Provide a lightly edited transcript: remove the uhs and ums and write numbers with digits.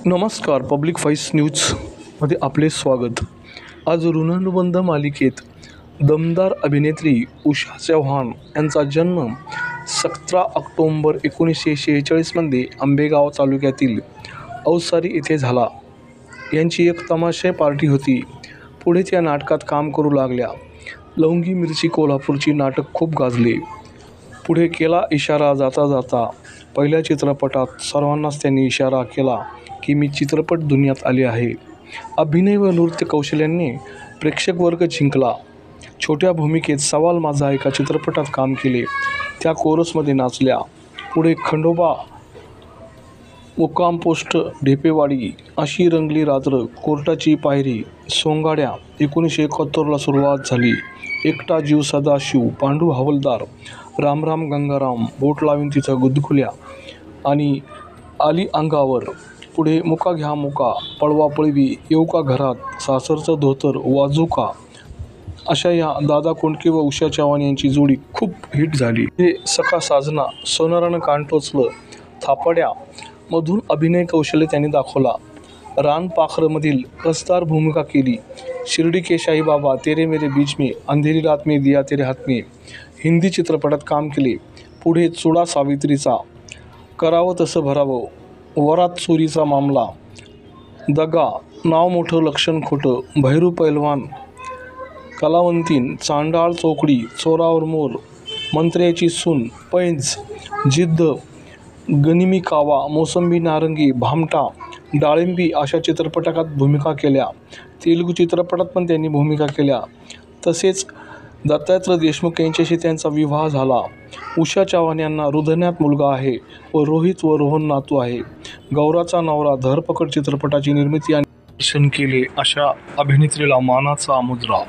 नमस्कार. Public voice न्यूजमध्ये आपले स्वागत. आज ऋणानुबंध मालिकेत दमदार अभिनेत्री उषा चव्हाण यांचा जन्म 17 ऑक्टोबर 1946 आंबेगाव तालुक्यातील अवसारी येथे झाला. यांची एक तमाशा पार्टी होती. पुढे त्या नाटकात काम करू लागल्या. लवंगी मिरची कोल्हापूरची नाटक खूप गाजले. पुढे केला इशारा जाता जाता पहिल्या चित्रपटात सर्वांनाच त्यांनी इशारा केला की मी चित्रपट दुनियात आले आहे. अभिनय व नृत्य कौशल्याने प्रेक्षक वर्ग जिंकला. छोट्या भूमिकेत सवाल माझा एका चित्रपटात काम केले. त्या कोरसमध्ये नाचल्या. पुढे खंडोबा, मुक्काम पोस्ट ढेपेवाडी, अशी रंगली रात्र, कोर्टाची पायरी, सोंगाड्या 1971ला सुरुवात झाली. एकटा जीव सदाशिव, पांडू हवालदार, राम राम गंगाराम, बोट लावीन तिथं गुदगुल्या आणि आली अंगावर. पुढे मुका घ्या मुका, पळवा पळवी, येऊ का घरात, सासरचं धोतर, वाजू का, अशा या दादा कोंडके व उषा चव्हाण यांची जोडी खूप हिट झाली. हे सखा साजना, सोनारानं कान टोचलं, थापाड्या मधून अभिनय कौशल्य त्यांनी दाखवला. रानपाखरमधील कसदार भूमिका केली. शिर्डी के शाही बाबा, तेरे मेरे बीच में, अंधेरी रात में दिया तेरे हाथ में हिंदी चित्रपटात काम केले. पुढे चुडा सावित्रीचा, करावं तसं भरावं, वरात चोरीचा मामला, दगा, नाव मोठं लक्षण खोटं, भैरू पैलवान, कलावंतीन, चांडाळ चौकडी, चोरावर मोर, मंत्र्याची सून, पैंज, जिद्द, गनिमी कावा, मोसंबी नारंगी, भामटा, डाळिंबी अशा चित्रपटात भूमिका केल्या. तेलुगू चित्रपटात पण त्यांनी भूमिका केल्या. तसेच दत्तात्रय देशमुख यांच्याशी त्यांचा विवाह झाला. उषा चव्हाण यांना हृदयात मुलगा आहे व रोहित व रोहन नातू आहे. गौराचा नवरा, धरपकड चित्रपटाची निर्मिती आणि दर्शन केले. अशा अभिनेत्रीला मानाचा मुजरा.